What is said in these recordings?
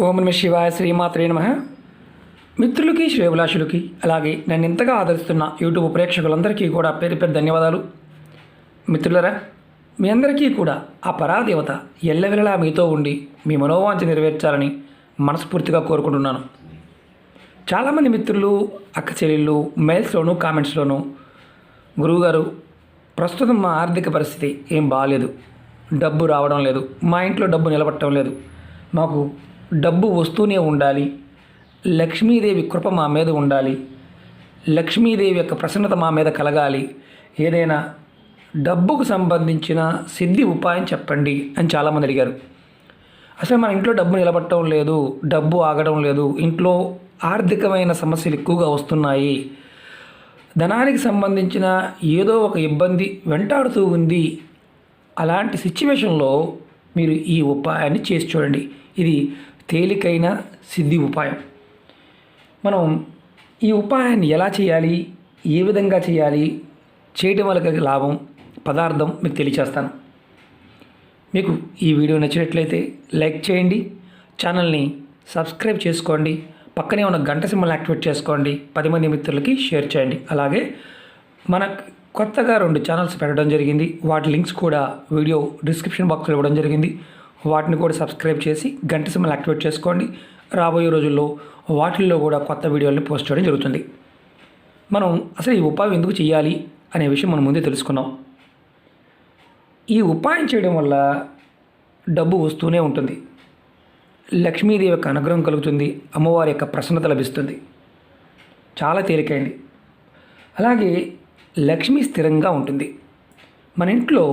ఓం నమ శివాయ శ్రీమాత్రే నమః. మిత్రులకి శ్రేభిలాషులకి అలాగే నన్ను ఇంతగా ఆదరిస్తున్న యూట్యూబ్ ప్రేక్షకులందరికీ కూడా పేరు పేరు ధన్యవాదాలు. మిత్రులరా, మీ అందరికీ కూడా ఆ పరాదేవత ఎల్లవెల్లలా మీతో ఉండి మీ మనోవాంఛ నెరవేర్చాలని మనస్ఫూర్తిగా కోరుకుంటున్నాను. చాలామంది మిత్రులు, అక్క చెల్లెళ్ళు మెయిల్స్లోనూ కామెంట్స్లోనూ, గురువుగారు ప్రస్తుతం మా ఆర్థిక పరిస్థితి ఏం బాగాలేదు, డబ్బు రావడం లేదు, మా ఇంట్లో డబ్బు నిలబట్టడం లేదు, మాకు డబ్బు వస్తూనే ఉండాలి, లక్ష్మీదేవి కృప మా మీద ఉండాలి, లక్ష్మీదేవి యొక్క ప్రసన్నత మా మీద కలగాలి, ఏదైనా డబ్బుకు సంబంధించిన సిద్ధి ఉపాయం చెప్పండి అని చాలామంది అడిగారు. అసలు మన ఇంట్లో డబ్బు నిలబట్టడం లేదు, డబ్బు ఆగడం లేదు, ఇంట్లో ఆర్థికమైన సమస్యలు ఎక్కువగా వస్తున్నాయి, ధనానికి సంబంధించిన ఏదో ఒక ఇబ్బంది వెంటాడుతూ ఉంది, అలాంటి సిచ్యువేషన్లో మీరు ఈ ఉపాయాన్ని చేసి చూడండి. ఇది తేలికైన సిద్ధి ఉపాయం. మనం ఈ ఉపాయాన్ని ఎలా చేయాలి, ఏ విధంగా చేయాలి, చేయడం వల్ల కలిగే లాభం, పదార్థం మీకు తెలియచేస్తాను. మీకు ఈ వీడియో నచ్చినట్లయితే లైక్ చేయండి, ఛానల్ని సబ్స్క్రైబ్ చేసుకోండి, పక్కనే ఉన్న గంట సింబల్ యాక్టివేట్ చేసుకోండి, 10 మంది మిత్రులకి షేర్ చేయండి. అలాగే మనకు కొత్తగా 2 ఛానల్స్ పెట్టడం జరిగింది, వాటి లింక్స్ కూడా వీడియో డిస్క్రిప్షన్ బాక్స్లో ఇవ్వడం జరిగింది. వాటిని కూడా సబ్స్క్రైబ్ చేసి గంట సింబల్ యాక్టివేట్ చేసుకోండి. రాబోయే రోజుల్లో వాటిల్లో కూడా కొత్త వీడియోలను పోస్ట్ చేయడం జరుగుతుంది. మనం అసలు ఈ ఉపాయం ఎందుకు చేయాలి అనే విషయం మనం ముందే తెలుసుకున్నాం. ఈ ఉపాయం చేయడం వల్ల డబ్బు వస్తూనే ఉంటుంది, లక్ష్మీదేవి యొక్క అనుగ్రహం కలుగుతుంది, అమ్మవారి యొక్క ప్రసన్నత లభిస్తుంది. చాలా తేలికైంది. అలాగే లక్ష్మి స్థిరంగా ఉంటుంది. మన ఇంట్లో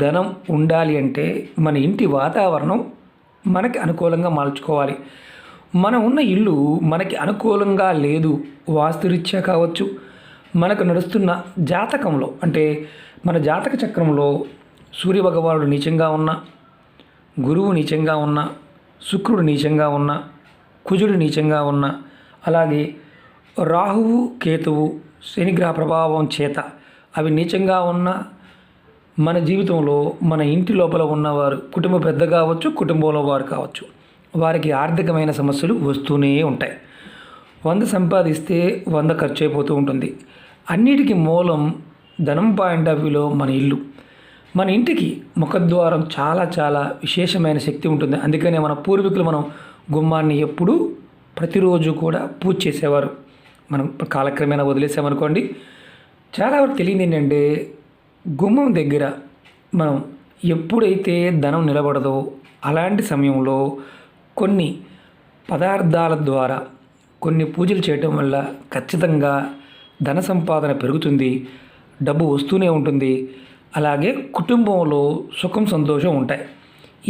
ధనం ఉండాలి అంటే మన ఇంటి వాతావరణం మనకి అనుకూలంగా మార్చుకోవాలి. మనం ఉన్న ఇల్లు మనకి అనుకూలంగా లేదు, వాస్తురీత్యా కావచ్చు, మనకు నడుస్తున్న జాతకంలో అంటే మన జాతక చక్రంలో సూర్యభగవానుడు నీచంగా ఉన్న, గురువు నీచంగా ఉన్న, శుక్రుడు నీచంగా ఉన్న, కుజుడు నీచంగా ఉన్న, అలాగే రాహువు కేతువు శనిగ్రహ ప్రభావం చేత అవి నీచంగా ఉన్న, మన జీవితంలో మన ఇంటి లోపల ఉన్నవారు, కుటుంబ పెద్ద కావచ్చు, కుటుంబంలో వారు కావచ్చు, వారికి ఆర్థికమైన సమస్యలు వస్తూనే ఉంటాయి. 100 సంపాదిస్తే 100 ఖర్చు అయిపోతూ ఉంటుంది. అన్నిటికీ మూలం ధనం పాయింట్ ఆఫ్ వ్యూలో మన ఇల్లు. మన ఇంటికి ముఖద్వారం చాలా చాలా విశేషమైన శక్తి ఉంటుంది. అందుకనే మన పూర్వీకులు మనం గుమ్మాన్ని ఎప్పుడూ ప్రతిరోజు కూడా పూజ చేసేవారు. మనం కాలక్రమేణా వదిలేసామనుకోండి. చాలా వరకు తెలియదు ఏంటంటే, గుమ్మం దగ్గర మనం ఎప్పుడైతే ధనం నిలబడదో అలాంటి సమయంలో కొన్ని పదార్థాల ద్వారా కొన్ని పూజలు చేయటం వల్ల ఖచ్చితంగా ధన సంపాదన పెరుగుతుంది, డబ్బు వస్తూనే ఉంటుంది, అలాగే కుటుంబంలో సుఖం సంతోషం ఉంటాయి.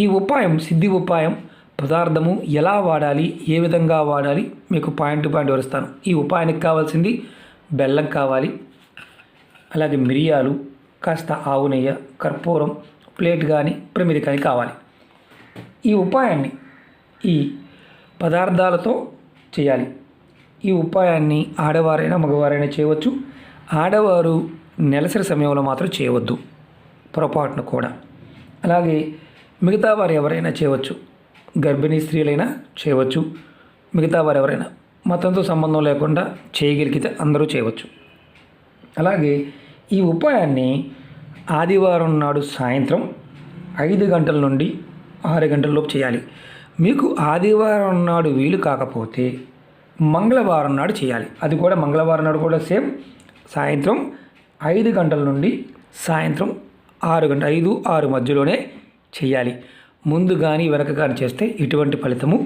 ఈ ఉపాయం సిద్ధి ఉపాయం, పదార్థము ఎలా వాడాలి, ఏ విధంగా వాడాలి మీకు పాయింట్ టు పాయింట్ వివరిస్తాను. ఈ ఉపాయానికి కావాల్సింది బెల్లం కావాలి, అలాగే మిరియాలు, కాస్త ఆవు నెయ్యి, కర్పూరం, ప్లేట్ కానీ ప్రమిది కానీ కావాలి. ఈ ఉపాయాన్ని ఈ పదార్థాలతో చేయాలి. ఈ ఉపాయాన్ని ఆడవారైనా మగవారైనా చేయవచ్చు. ఆడవారు నెలసరి సమయంలో మాత్రం చేయవద్దు, పొరపాటును కూడా. అలాగే మిగతా వారు ఎవరైనా చేయవచ్చు, గర్భిణీ స్త్రీలైనా చేయవచ్చు, మిగతా వారు ఎవరైనా మతంతో సంబంధం లేకుండా చేయగలిగితే అందరూ చేయవచ్చు. అలాగే ఈ ఉపాయాన్ని ఆదివారం నాడు సాయంత్రం 5 గంటల నుండి 6 గంటల లోపు చేయాలి. మీకు ఆదివారం నాడు వీలు కాకపోతే మంగళవారం నాడు చేయాలి. అది కూడా మంగళవారం నాడు కూడా సేమ్ సాయంత్రం 5 గంటల నుండి సాయంత్రం 6 గంటల 5-6 మధ్యలోనే చేయాలి. ముందు కానీ వెనక కానీ చేస్తే ఎటువంటి ఫలితము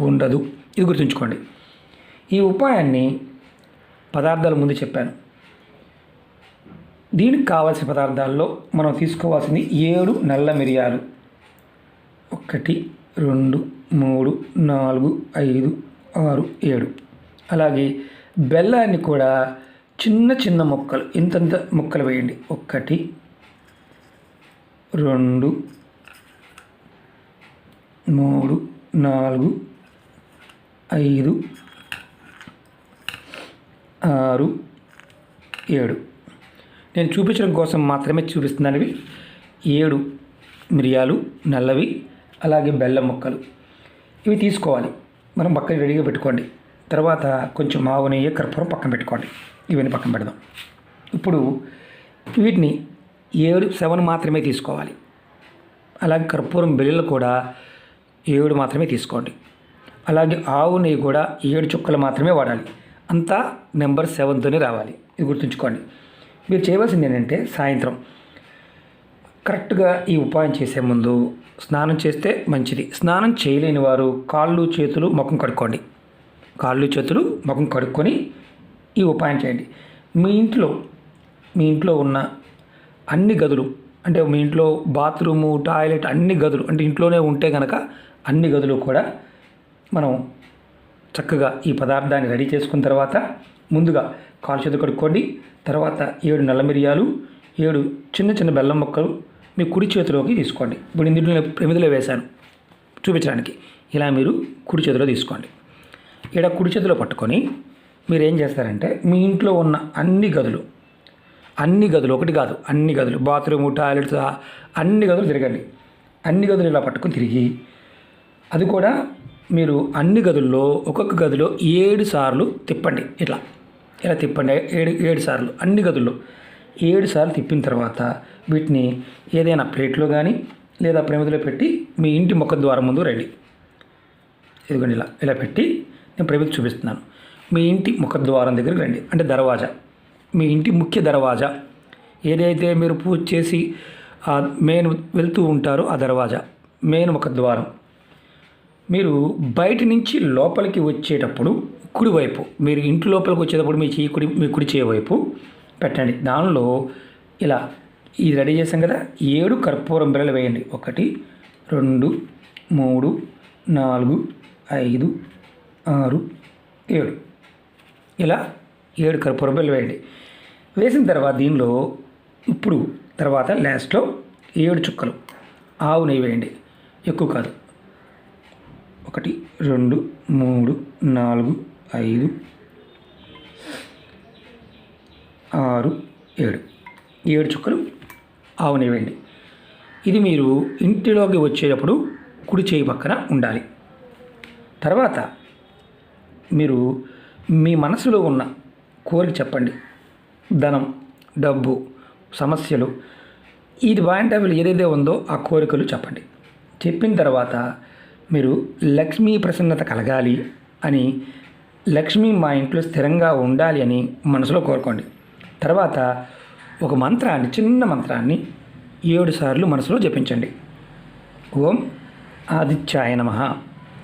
ఉండదు. ఇది గుర్తుంచుకోండి. ఈ ఉపాయాన్ని పదార్థాలు ముందు చెప్పాను. దీనికి కావాల్సిన పదార్థాల్లో మనం తీసుకోవాల్సింది 7 నల్ల మిరియాలు, 1 2 3 4 5 6 7. అలాగే బెల్లాన్ని కూడా చిన్న చిన్న ముక్కలు, ఇంతంత ముక్కలు వేయండి. 1 2 3 4 5 6 7. నేను చూపించడం కోసం మాత్రమే చూపిస్తున్నాను. 7 మిరియాలు నల్లవి, అలాగే బెల్లం ముక్కలు. ఇవి తీసుకోవాలి. మనం పక్కన రెడీగా పెట్టుకోండి. తర్వాత కొంచెం మావు, నెయ్యి, కర్పూరం పక్కన పెట్టుకోండి. ఇవన్నీ పక్కన పెడదాం. ఇప్పుడు వీటిని 7 మాత్రమే తీసుకోవాలి. అలాగే కర్పూరం బిళ్ళలు కూడా 7 మాత్రమే తీసుకోండి. అలాగే ఆవు నెయ్యి కూడా 7 చుక్కలు మాత్రమే వాడాలి. అంతా నెంబర్ 7తోనే రావాలి. ఇది గుర్తుంచుకోండి. మీరు చేయవలసింది ఏంటంటే సాయంత్రం కరెక్ట్గా ఈ ఉపాయం చేసే ముందు స్నానం చేస్తే మంచిది. స్నానం చేయలేని వారు కాళ్ళు చేతులు ముఖం కడుక్కోండి. కాళ్ళు చేతులు ముఖం కడుక్కొని ఈ ఉపాయం చేయండి. మీ ఇంట్లో ఉన్న అన్ని గదులు, అంటే మీ ఇంట్లో బాత్రూము, టాయిలెట్ అన్ని గదులు, అంటే ఇంట్లోనే ఉంటే కనుక అన్ని గదులు కూడా మనం చక్కగా ఈ పదార్థాన్ని రెడీ చేసుకున్న తర్వాత ముందుగా కాలు చేతులు కడుక్కోండి. తర్వాత 7 నల్ల మిరియాలు, 7 చిన్న చిన్న బెల్లం ముక్కలు మీ కుడి చేతిలోకి తీసుకోండి. ఇప్పుడు ఇందులో ప్రమిదిలో వేశాను చూపించడానికి. ఇలా మీరు కుడి చేతిలో తీసుకోండి. ఇక్కడ కుడి చేతిలో పట్టుకొని మీరు ఏం చేస్తారంటే మీ ఇంట్లో ఉన్న అన్ని గదులు ఒకటి కాదు, అన్ని గదులు, బాత్రూము, టాయిలెట్స్, అన్ని గదులు తిరగండి. అన్ని గదులు ఇలా పట్టుకొని తిరిగి, అది కూడా మీరు అన్ని గదుల్లో ఒక్కొక్క గదిలో 7 సార్లు తిప్పండి. ఇలా తిప్పండి. 7 సార్లు అన్ని గదుల్లో 7 సార్లు తిప్పిన తర్వాత వీటిని ఏదైనా ప్లేట్లో కానీ లేదా ప్రమిదిలో పెట్టి మీ ఇంటి ముఖద్వారం ముందు రండి. ఇదిగోండి ఇలా పెట్టి నేను ప్రమిది చూపిస్తున్నాను. మీ ఇంటి ముఖద్వారం దగ్గరికి రండి. అంటే దర్వాజా, మీ ఇంటి ముఖ్య దర్వాజా, ఏదైతే మీరు పూజ చేసి మెయిన్ వెళ్తూ ఉంటారో ఆ దర్వాజా, మెయిన్ ముఖద్వారం. మీరు బయట నుంచి లోపలికి వచ్చేటప్పుడు కుడివైపు, మీరు ఇంటి లోపలికి వచ్చేటప్పుడు మీ కుడి చేయి వైపు పెట్టండి. దానిలో ఇలా ఇది రెడీ చేసాం కదా, 7 కర్పూరం బిళ్ళలు వేయండి. 1 2 3 4 5 6 7 ఇలా 7 కర్పూరం బిళ్ళలు వేయండి. వేసిన తర్వాత దీనిలో ఇప్పుడు తర్వాత లాస్ట్లో 7 చుక్కలు ఆవు నెయ్యి వేయండి. ఎక్కువ కాదు. 1 2 3 4 5 6 7 చుక్కలు ఆవు నెయ్యి వేయండి. ఇది మీరు ఇంటిలోకి వచ్చేటప్పుడు కుడి చేయి పక్కన ఉండాలి. తర్వాత మీరు మీ మనసులో ఉన్న కోరిక చెప్పండి. ధనం, డబ్బు, సమస్యలు, ఇది పాయింట్ ఏదైతే ఉందో ఆ కోరికలు చెప్పండి. చెప్పిన తర్వాత మీరు లక్ష్మీ ప్రసన్నత కలగాలి అని, లక్ష్మి మా ఇంట్లో స్థిరంగా ఉండాలి అని మనసులో కోరుకోండి. తర్వాత ఒక మంత్రాన్ని, చిన్న మంత్రాన్ని 7 సార్లు మనసులో జపించండి. ఓం ఆదిత్యాయ నమః.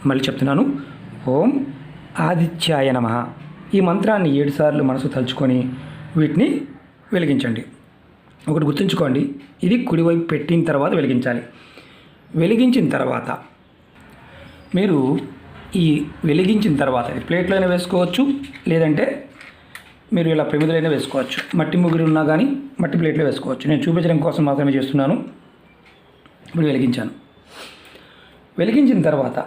మళ్ళీ చెప్తున్నాను, ఓం ఆదిత్యాయ నమః. ఈ మంత్రాన్ని 7 సార్లు మనసు తలుచుకొని వీటిని వెలిగించండి. ఒకటి గుర్తుంచుకోండి, ఇది కుడివైపు పెట్టిన తర్వాత వెలిగించాలి. వెలిగించిన తర్వాత మీరు వెలిగించిన తర్వాత ప్లేట్లో అయినా వేసుకోవచ్చు, లేదంటే మీరు ఇలా ప్రమిదలో అయినా వేసుకోవచ్చు. మట్టి ముగ్గురు ఉన్నా కానీ మట్టి ప్లేట్లో వేసుకోవచ్చు. నేను చూపించడం కోసం మాత్రమే చేస్తున్నాను. ఇప్పుడు వెలిగించాను. వెలిగించిన తర్వాత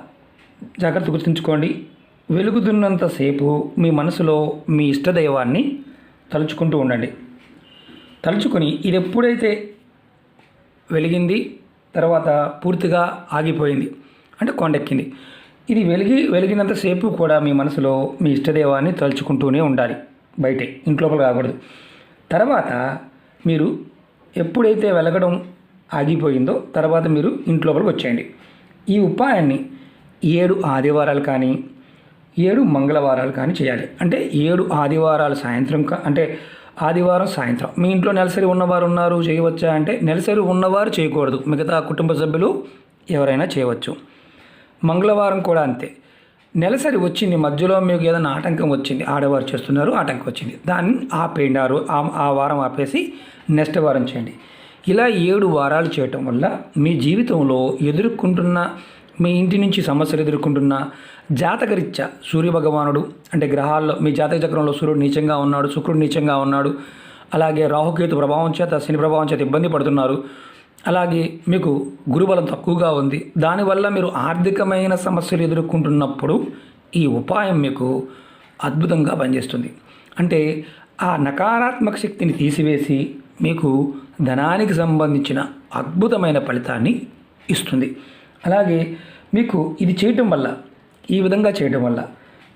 జాగ్రత్త గుర్తుంచుకోండి, వెలుగుతున్నంతసేపు మీ మనసులో మీ ఇష్టదైవాన్ని తలుచుకుంటూ ఉండండి. తలుచుకొని ఇది ఎప్పుడైతే వెలిగింది, తర్వాత పూర్తిగా ఆగిపోయింది అంటే కొండెక్కింది, ఇది వెలిగినంతసేపు కూడా మీ మనసులో మీ ఇష్టదైవాన్ని తలుచుకుంటూనే ఉండాలి. బయటే, ఇంట్లోపల కాకూడదు. తర్వాత మీరు ఎప్పుడైతే వెలగడం ఆగిపోయిందో తర్వాత మీరు ఇంట్లోపలికి వచ్చేయండి. ఈ ఉపాయాన్ని 7 ఆదివారాలు కానీ 7 మంగళవారాలు కానీ చేయాలి. అంటే 7 ఆదివారాలు సాయంత్రం అంటే ఆదివారం సాయంత్రం. మీ ఇంట్లో నెలసరి ఉన్నవారు ఉన్నారు, చేయవచ్చా అంటే నెలసరి ఉన్నవారు చేయకూడదు, మిగతా కుటుంబ సభ్యులు ఎవరైనా చేయవచ్చు. మంగళవారం కూడా అంతే. నెలసరి వచ్చింది, మధ్యలో మీకు ఏదైనా ఆటంకం వచ్చింది, ఆడవారు చేస్తున్నారు, ఆటంకం వచ్చింది, దాన్ని ఆపేయండి. ఆ వారం ఆపేసి నెక్స్ట్ వారం చేయండి. ఇలా 7 వారాలు చేయటం వల్ల మీ జీవితంలో ఎదుర్కొంటున్న, మీ ఇంటి నుంచి సమస్యలు ఎదుర్కొంటున్న జాతకరీత్యా సూర్యభగవానుడు అంటే గ్రహాల్లో మీ జాతక చక్రంలో సూర్యుడు నీచంగా ఉన్నాడు, శుక్రుడు నీచంగా ఉన్నాడు, అలాగే రాహుకేతు ప్రభావం చేత, శని ప్రభావం చేత ఇబ్బంది పడుతున్నారు, అలాగే మీకు గురుబలం తక్కువగా ఉంది, దానివల్ల మీరు ఆర్థికమైన సమస్యలు ఎదుర్కొంటున్నప్పుడు ఈ ఉపాయం మీకు అద్భుతంగా పనిచేస్తుంది. అంటే ఆ నకారాత్మక శక్తిని తీసివేసి మీకు ధనానికి సంబంధించిన అద్భుతమైన ఫలితాన్ని ఇస్తుంది. అలాగే మీకు ఇది చేయటం వల్ల ఈ విధంగా చేయడం వల్ల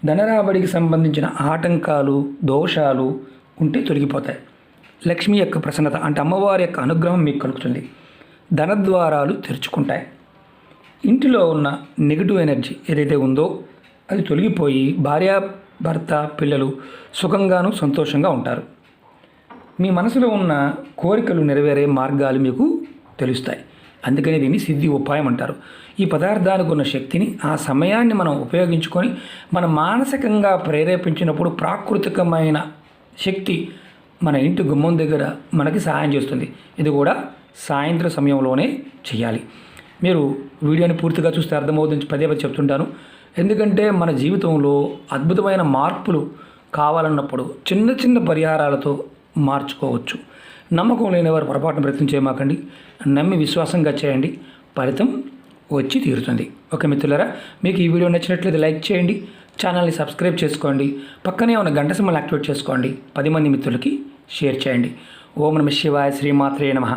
ధనరాబడికి సంబంధించిన ఆటంకాలు దోషాలు ఉంటే తొలగిపోతాయి. లక్ష్మి యొక్క ప్రసన్నత అంటే అమ్మవారి యొక్క అనుగ్రహం మీకు కలుగుతుంది. ధనద్వారాలు తెరుచుకుంటాయి. ఇంటిలో ఉన్న నెగిటివ్ ఎనర్జీ ఏదైతే ఉందో అది తొలగిపోయి భార్య భర్త పిల్లలు సుఖంగాను సంతోషంగా ఉంటారు. మీ మనసులో ఉన్న కోరికలు నెరవేరే మార్గాలు మీకు తెలుస్తాయి. అందుకని దీన్ని సిద్ధి ఉపాయం అంటారు. ఈ పదార్థానికి ఉన్న శక్తిని ఆ సమయాన్ని మనం ఉపయోగించుకొని మన మానసికంగా ప్రేరేపించినప్పుడు ప్రాకృతికమైన శక్తి మన ఇంటి గుమ్మం దగ్గర మనకి సహాయం చేస్తుంది. ఇది కూడా సాయంత్రం సమయంలోనే చేయాలి. మీరు వీడియోని పూర్తిగా చూస్తే అర్థమవుతుంది, పదే పదే చెప్తుంటాను. ఎందుకంటే మన జీవితంలో అద్భుతమైన మార్పులు కావాలన్నప్పుడు చిన్న చిన్న పరిహారాలతో మార్చుకోవచ్చు. నమ్మకం లేని వారు పొరపాటున ప్రయత్నం చేయమాకండి. నమ్మి విశ్వాసంగా చేయండి, ఫలితం వచ్చి తీరుతుంది. ఓకే మిత్రులారా, మీకు ఈ వీడియో నచ్చినట్లయితే లైక్ చేయండి, ఛానల్ని సబ్స్క్రైబ్ చేసుకోండి, పక్కనే ఉన్న గంట సింబల్ యాక్టివేట్ చేసుకోండి, 10 మంది మిత్రులకి షేర్ చేయండి. ఓం నమః శివాయ, శ్రీమాత్రే నమః.